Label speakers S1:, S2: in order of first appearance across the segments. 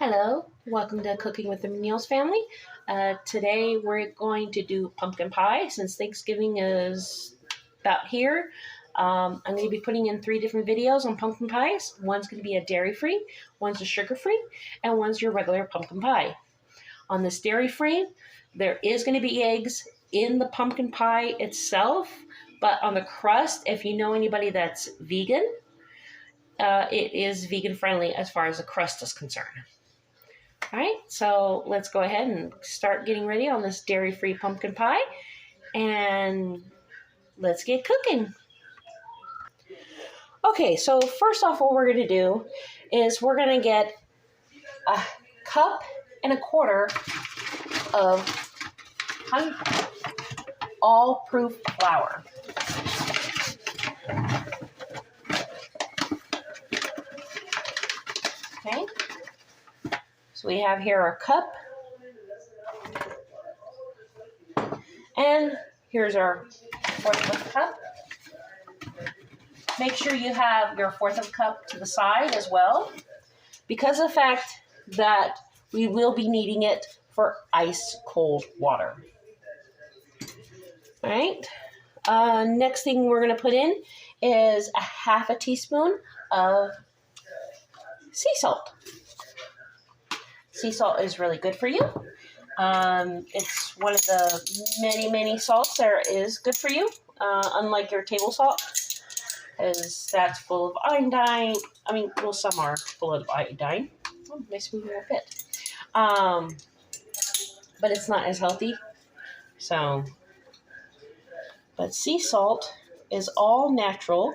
S1: Hello, welcome to Cooking with the Munoz family. Today we're going to do pumpkin pie since Thanksgiving is about here. I'm going to be putting in 3 different videos on pumpkin pies. One's going to be a dairy-free, one's a sugar-free, and one's your regular pumpkin pie. On this dairy-free, there is going to be eggs in the pumpkin pie itself, but on the crust, if you know anybody that's vegan, it is vegan friendly as far as the crust is concerned. All right, so let's go ahead and start getting ready on this dairy-free pumpkin pie, and let's get cooking. Okay, so first off, what we're going to do is we're going to get a cup and a quarter of all-proof flour. Okay. So we have here our cup, and here's our 1/4 of a cup. Make sure you have your 1/4 of a cup to the side as well, because of the fact that we will be needing it for ice cold water. All right, next thing we're going to put in is a 1/2 teaspoon of sea salt. Sea salt is really good for you. It's one of the many salts there is good for you, unlike your table salt, because that's full of iodine. I mean, well, some are full of iodine. Oh, nice moving a bit. But it's not as healthy. So, but sea salt is all natural.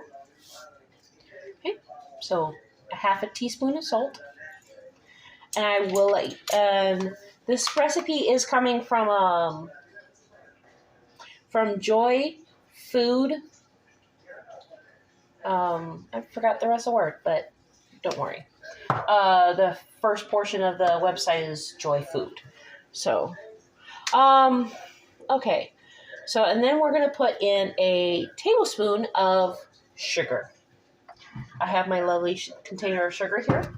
S1: Okay, so a 1/2 teaspoon of salt. And I will this recipe is coming from Joy Food. I forgot the rest of the word, but don't worry. The first portion of the website is Joy Food. So, okay. So, and then we're going to put in a tablespoon of sugar. I have my lovely container of sugar here.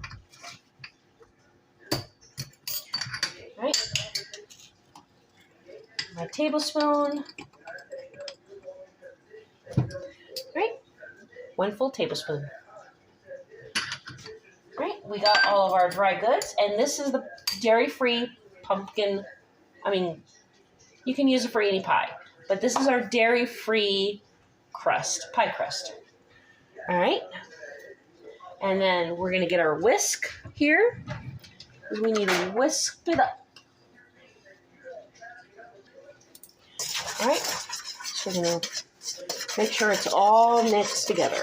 S1: Right, my tablespoon. Right, 1 full tablespoon. Right, we got all of our dry goods, and this is the dairy-free pumpkin. I mean, you can use it for any pie, but this is our dairy-free crust, pie crust. All right, and then we're gonna get our whisk here. We need to whisk it up. All right, so we're going to make sure it's all mixed together.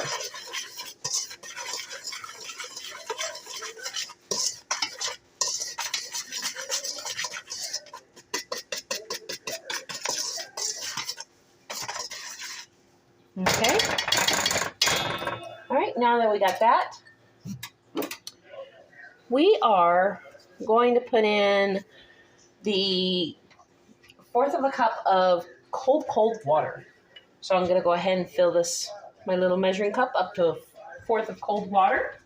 S1: Okay. All right, now that we got that, we are going to put in the 1/4 of a cup of cold water. So I'm going to go ahead and fill this, my little measuring cup, up to 1/4 of cold water.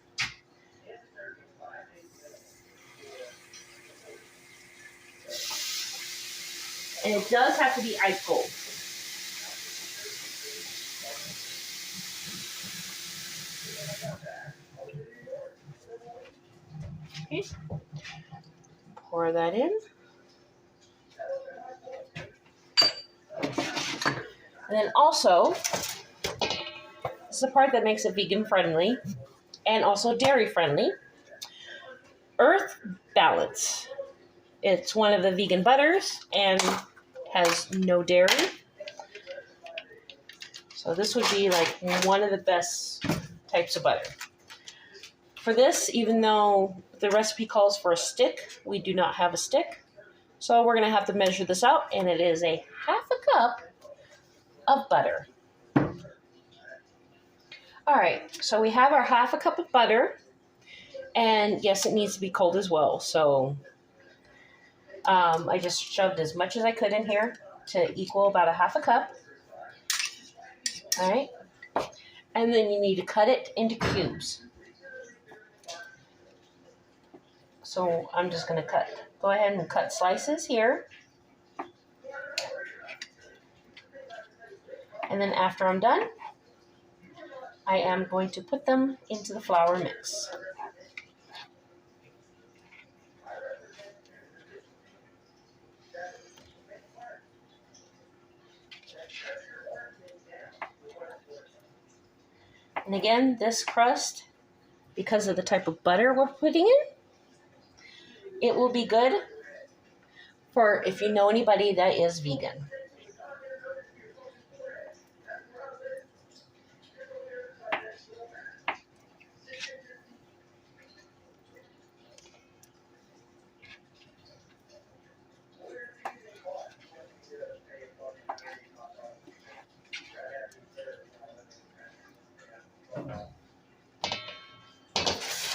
S1: And it does have to be ice cold. Okay. Pour that in. And then also, this is the part that makes it vegan friendly and also dairy friendly. Earth Balance. It's one of the vegan butters and has no dairy. So this would be like one of the best types of butter. For this, even though the recipe calls for a stick, we do not have a stick. So we're going to have to measure this out, and it is a 1/2 cup of butter. All right, so we have our 1/2 cup of butter, and yes, it needs to be cold as well. So I just shoved as much as I could in here to equal about a 1/2 cup. All right, and then you need to cut it into cubes. So I'm just going to go ahead and cut slices here. And then after I'm done, I am going to put them into the flour mix. And again, this crust, because of the type of butter we're putting in, it will be good for if you know anybody that is vegan.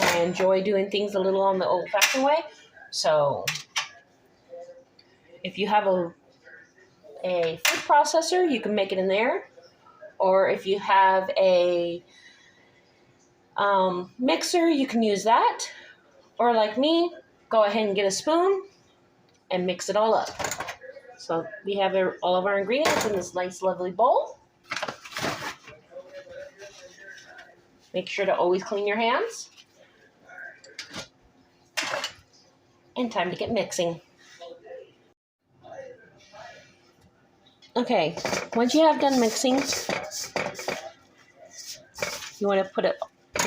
S1: I enjoy doing things a little on the old-fashioned way. So if you have a food processor, you can make it in there. Or if you have a mixer, you can use that. Or like me, go ahead and get a spoon and mix it all up. So we have all of our ingredients in this nice, lovely bowl. Make sure to always clean your hands. And time to get mixing. Okay, once you have done mixing, you want to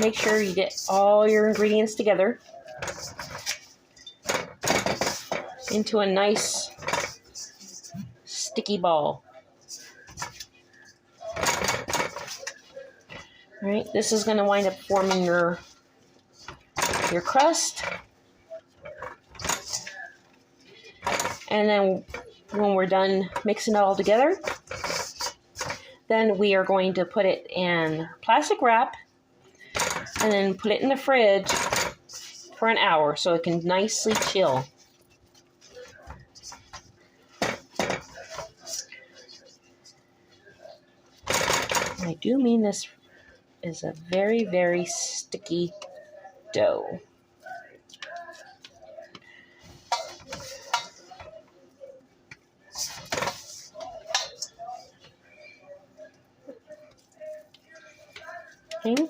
S1: make sure you get all your ingredients together into a nice sticky ball. All right, this is going to wind up forming your crust. And then when we're done mixing it all together, then we are going to put it in plastic wrap and then put it in the fridge for an hour so it can nicely chill. I do mean this is a very, very sticky dough. Okay.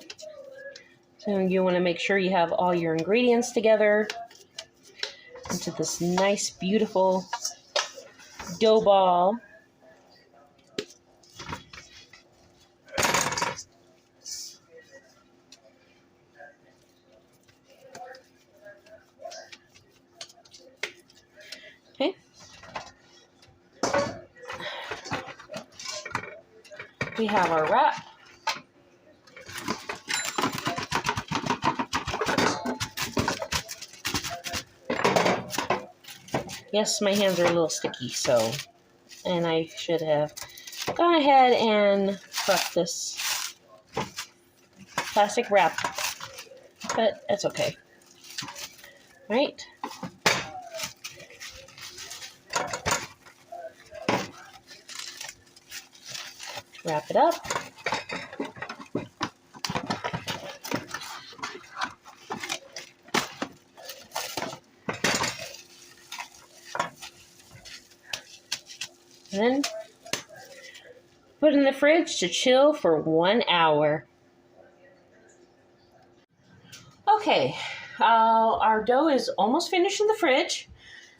S1: So you want to make sure you have all your ingredients together into this nice, beautiful dough ball. Okay. We have our wrap. Yes, my hands are a little sticky, and I should have gone ahead and prepped this plastic wrap, but that's okay. All right. Wrap it up. And then put in the fridge to chill for 1 hour. Okay, our dough is almost finished in the fridge.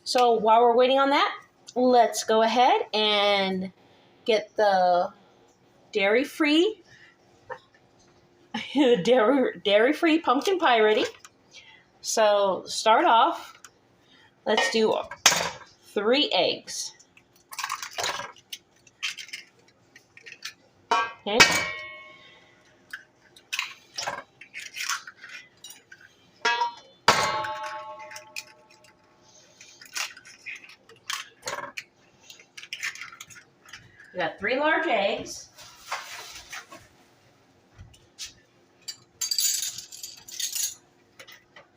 S1: So while we're waiting on that, let's go ahead and get the dairy-free pumpkin pie ready. So start off, let's do 3 eggs. Okay. We got 3 large eggs.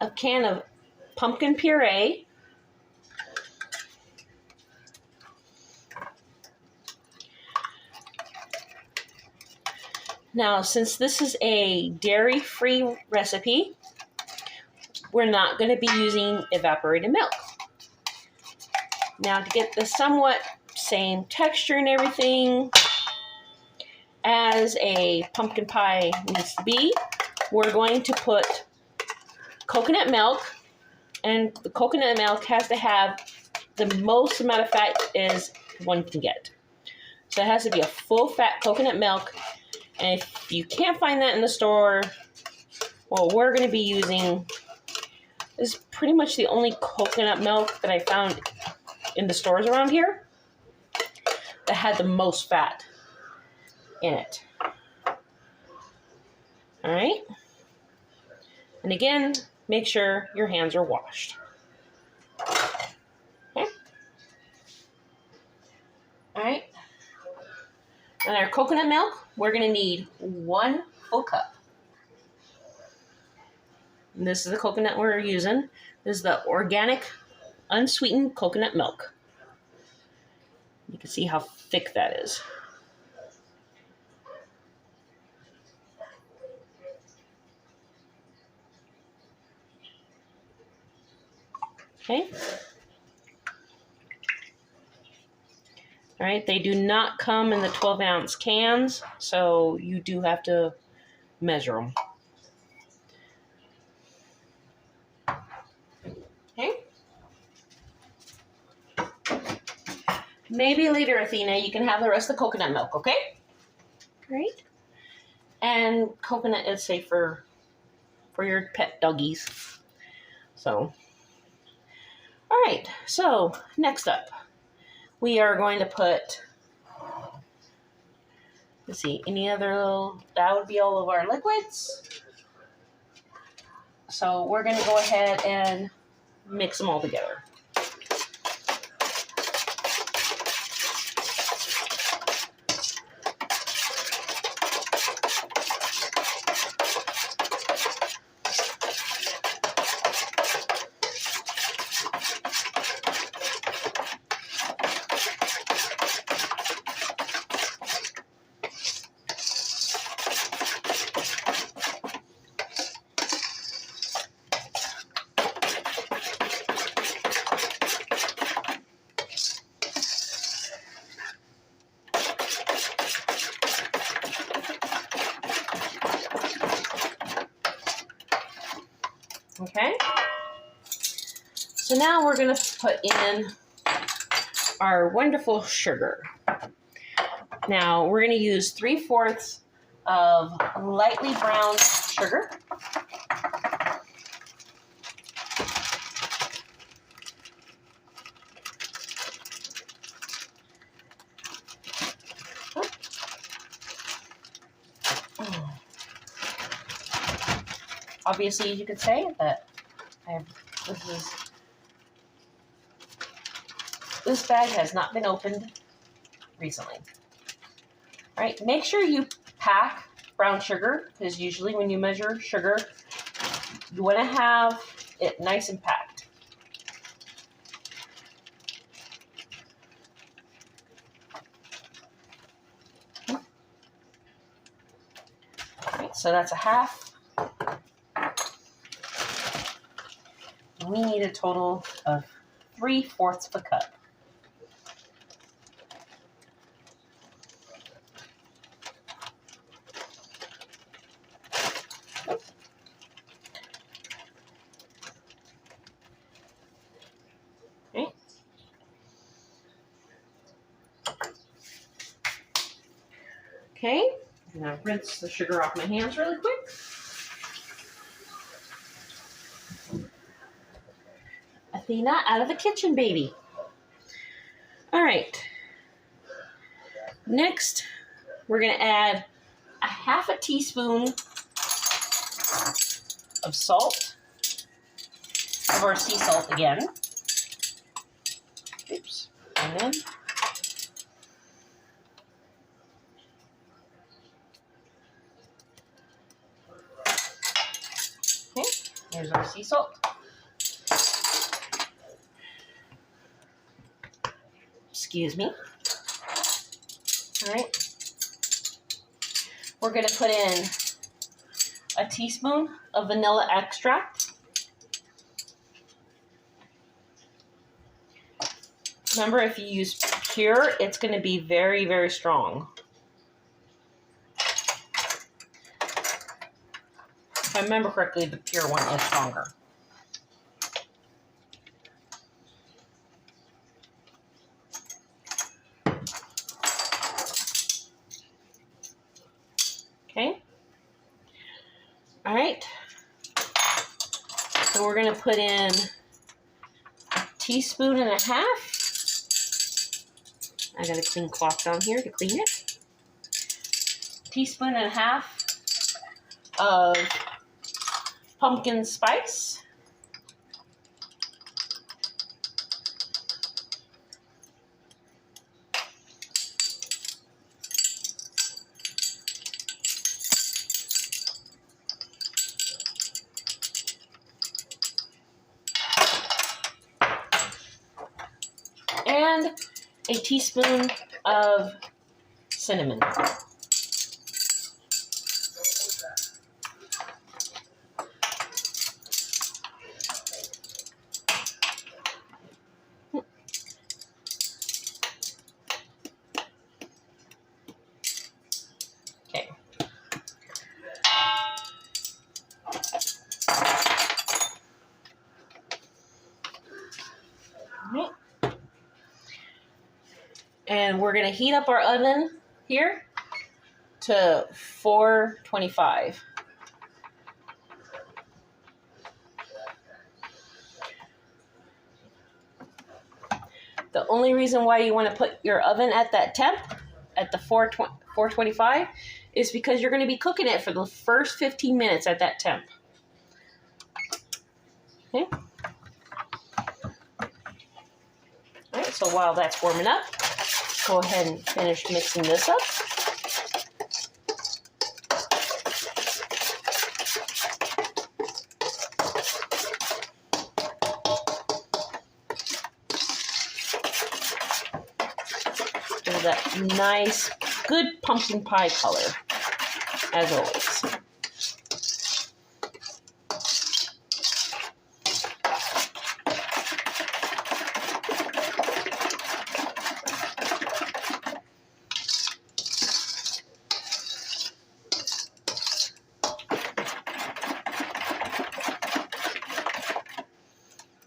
S1: A can of pumpkin puree. Now, since this is a dairy-free recipe, we're not going to be using evaporated milk. Now, to get the somewhat same texture and everything as a pumpkin pie needs to be, we're going to put coconut milk, and the coconut milk has to have the most amount of fat as one can get. So it has to be a full fat coconut milk, and if you can't find that in the store, what we're going to be using is pretty much the only coconut milk that I found in the stores around here that had the most fat in it. All right. And again, make sure your hands are washed. Okay. All right. And our coconut milk, we're going to need 1 full cup. And this is the coconut we're using. This is the organic, unsweetened coconut milk. You can see how thick that is. Okay. All right, they do not come in the 12-ounce cans, so you do have to measure them. Okay. Maybe later, Athena, you can have the rest of the coconut milk, okay? Great. And coconut is safe for your pet doggies. So, all right. So, next up, we are going to put, let's see, any other little, that would be all of our liquids. So, we're going to go ahead and mix them all together. Okay, so now we're going to put in our wonderful sugar. Now we're going to use 3/4 of lightly browned sugar. Obviously, you could say that this bag has not been opened recently. All right, make sure you pack brown sugar, because usually when you measure sugar, you want to have it nice and packed. All right, so that's a half. We need a total of 3/4 of a cup. Okay. Okay. I'm gonna rinse the sugar off my hands really quick. Athena, out of the kitchen, baby. All right. Next, we're going to add a 1/2 teaspoon of salt, of our sea salt again. Oops. And then okay, there's our sea salt. Excuse me. All right. We're going to put in a teaspoon of vanilla extract. Remember, if you use pure, it's going to be very, very strong. If I remember correctly, the pure one is stronger. Okay. All right. So we're going to put in a teaspoon and a half. I got a clean cloth down here to clean it. Teaspoon and a half of pumpkin spice. And a teaspoon of cinnamon. Okay. All right. And we're going to heat up our oven here to 425. The only reason why you want to put your oven at that temp, at the 425, is because you're going to be cooking it for the first 15 minutes at that temp. Okay. All right, so while that's warming up, go ahead and finish mixing this up. Give that nice, good pumpkin pie color, as always.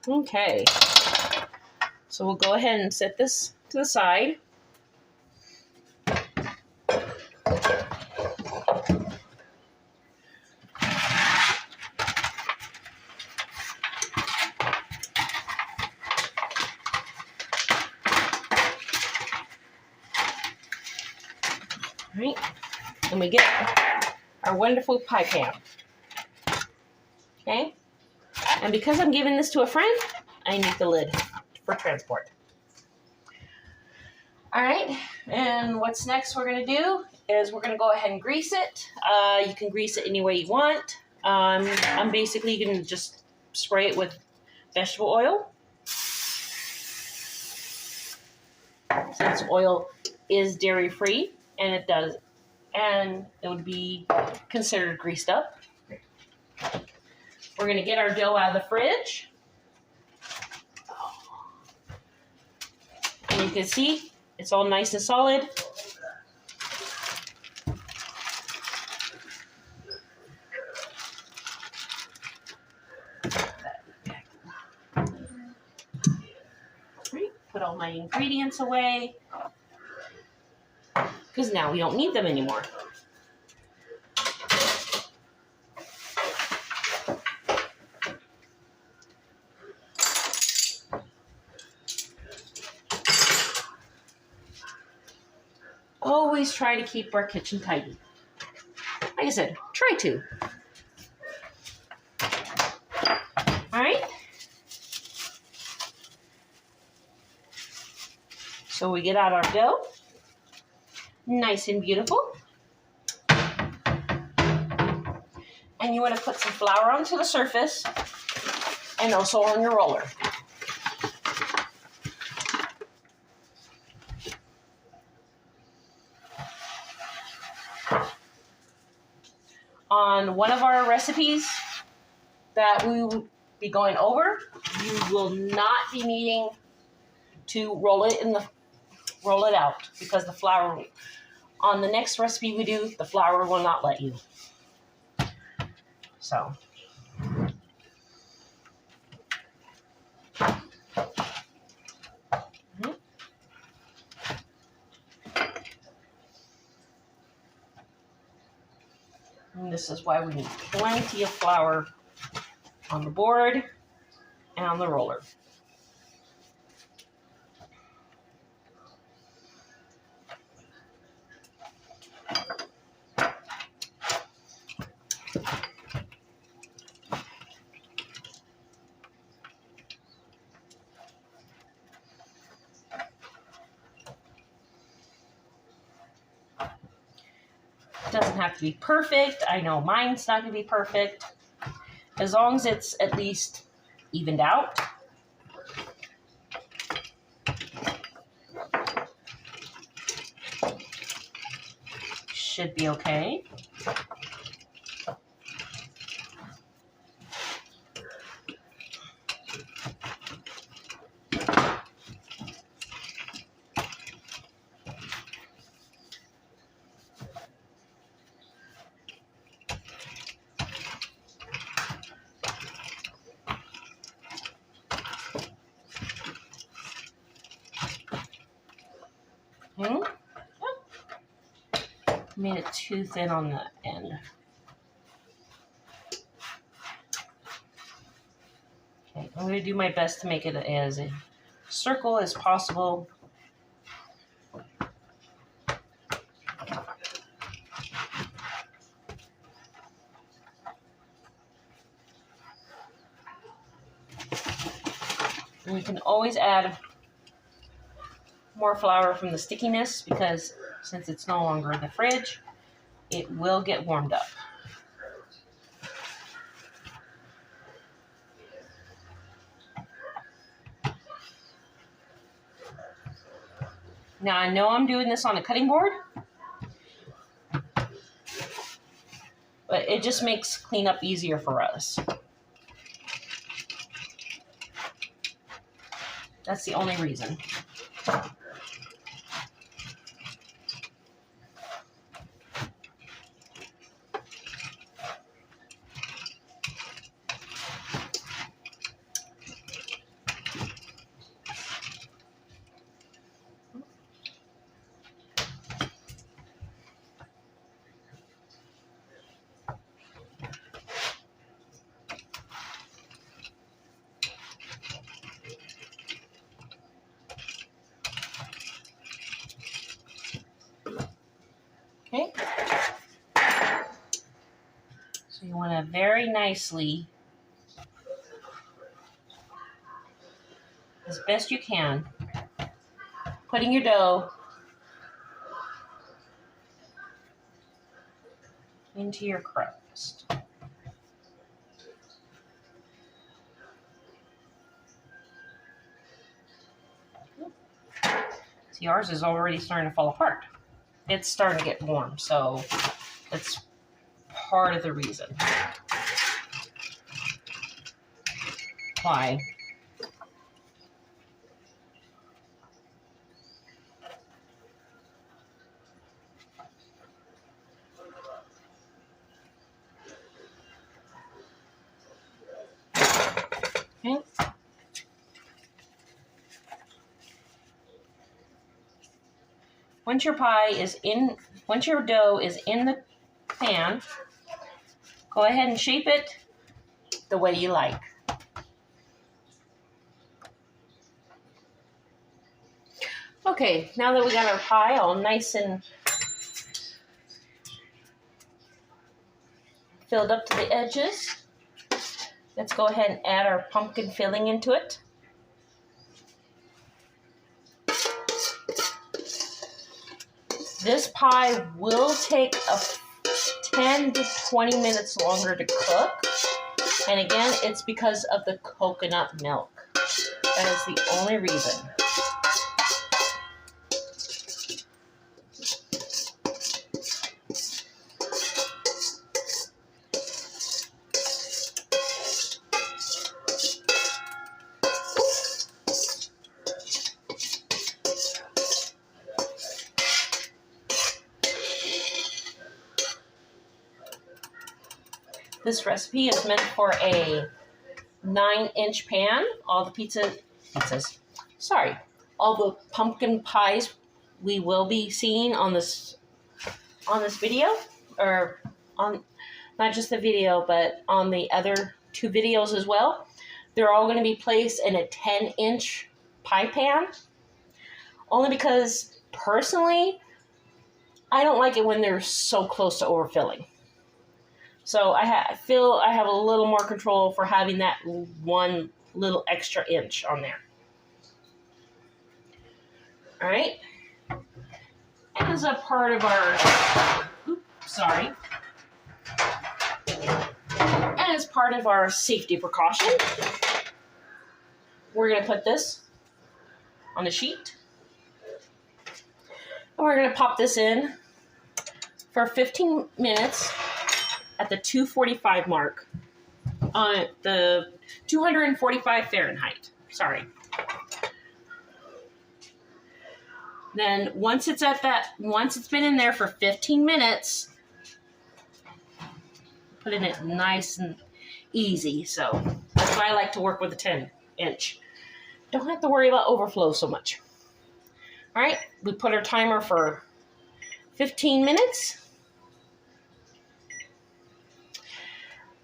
S1: Okay, so we'll go ahead and set this to the side. All right, and we get our wonderful pie pan. Okay, and because I'm giving this to a friend, I need the lid for transport. All right, and what's next we're going to do is we're going to go ahead and grease it. You can grease it any way you want. I'm basically going to just spray it with vegetable oil. Since oil is dairy-free, and it would be considered greased up. We're going to get our dough out of the fridge. And you can see it's all nice and solid. Put all my ingredients away, because now we don't need them anymore. Always try to keep our kitchen tidy. Like I said, try to. All right. So we get out our dough, nice and beautiful. And you want to put some flour onto the surface and also on your roller. On one of our recipes that we will be going over, you will not be needing to roll it out, because the flour, on the next recipe we do, the flour will not let you. So. And this is why we need plenty of flour on the board and on the roller. Doesn't have to be perfect. I know mine's not going to be perfect. As long as it's at least evened out. Should be okay. Made it too thin on the end. Okay, I'm going to do my best to make it as a circle as possible. And you can always add more flour from the stickiness, because since it's no longer in the fridge, it will get warmed up. Now I know I'm doing this on a cutting board, but it just makes cleanup easier for us. That's the only reason. Okay. So you want to very nicely, as best you can, putting your dough into your crust. See, ours is already starting to fall apart. It's starting to get warm, so that's part of the reason why. Okay. Once your dough is in the pan, go ahead and shape it the way you like. Okay, now that we got our pie all nice and filled up to the edges, let's go ahead and add our pumpkin filling into it. This pie will take 10 to 20 minutes longer to cook. And again, it's because of the coconut milk. That is the only reason. This recipe is meant for a 9-inch pan. All the all the pumpkin pies we will be seeing on this video, or on not just the video, but on the other 2 videos as well. They're all going to be placed in a 10-inch pie pan, only because personally, I don't like it when they're so close to overfilling. So I feel I have a little more control for having that 1 little extra inch on there. All right. As a part of our, as part of our safety precaution, we're going to put this on the sheet. And we're going to pop this in for 15 minutes at the 245 mark on the 245 Fahrenheit. Sorry. Then once it's been in there for 15 minutes, putting it nice and easy. So that's why I like to work with a 10-inch. Don't have to worry about overflow so much. All right, we put our timer for 15 minutes.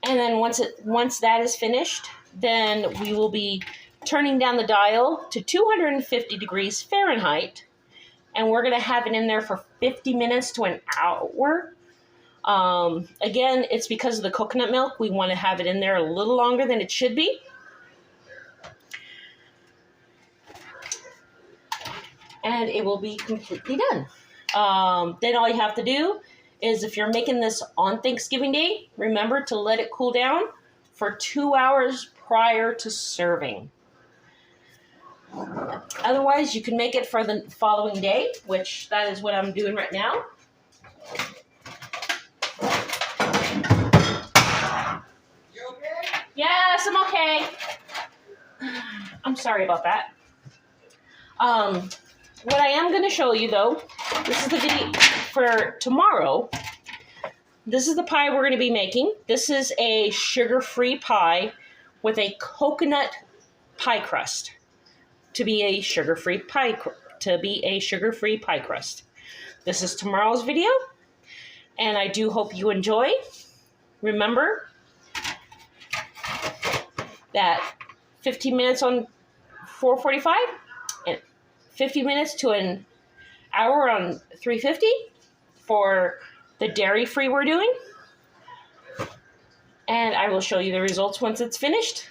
S1: And then once that is finished, then we will be turning down the dial to 250 degrees Fahrenheit. And we're going to have it in there for 50 minutes to an hour. Again, it's because of the coconut milk. We want to have it in there a little longer than it should be. And it will be completely done. Then all you have to do is, if you're making this on Thanksgiving Day, remember to let it cool down for 2 hours prior to serving. Otherwise, you can make it for the following day, which that is what I'm doing right now.
S2: You okay?
S1: Yes, I'm okay. I'm sorry about that. What I am going to show you, though, this is the video for tomorrow. This is the pie we're going to be making. This is a sugar-free pie with a coconut pie crust. To be a sugar-free pie crust. This is tomorrow's video, and I do hope you enjoy. Remember that 15 minutes on 445 and 50 minutes to an hour on 350 for the dairy-free we're doing. And I will show you the results once it's finished.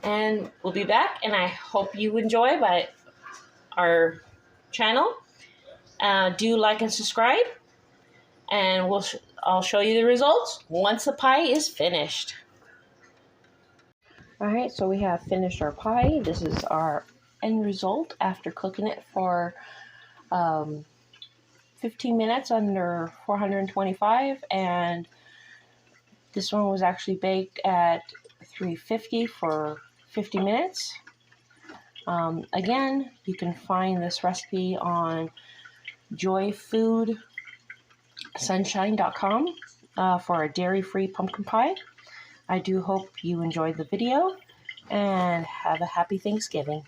S1: And we'll be back, and I hope you enjoy our channel. Do like and subscribe, and I'll show you the results once the pie is finished. All right, so we have finished our pie. This is our end result after cooking it for 15 minutes under 425, and this one was actually baked at 350 for 50 minutes. Again, you can find this recipe on joyfoodsunshine.com for a dairy-free pumpkin pie. I do hope you enjoyed the video, and have a happy Thanksgiving.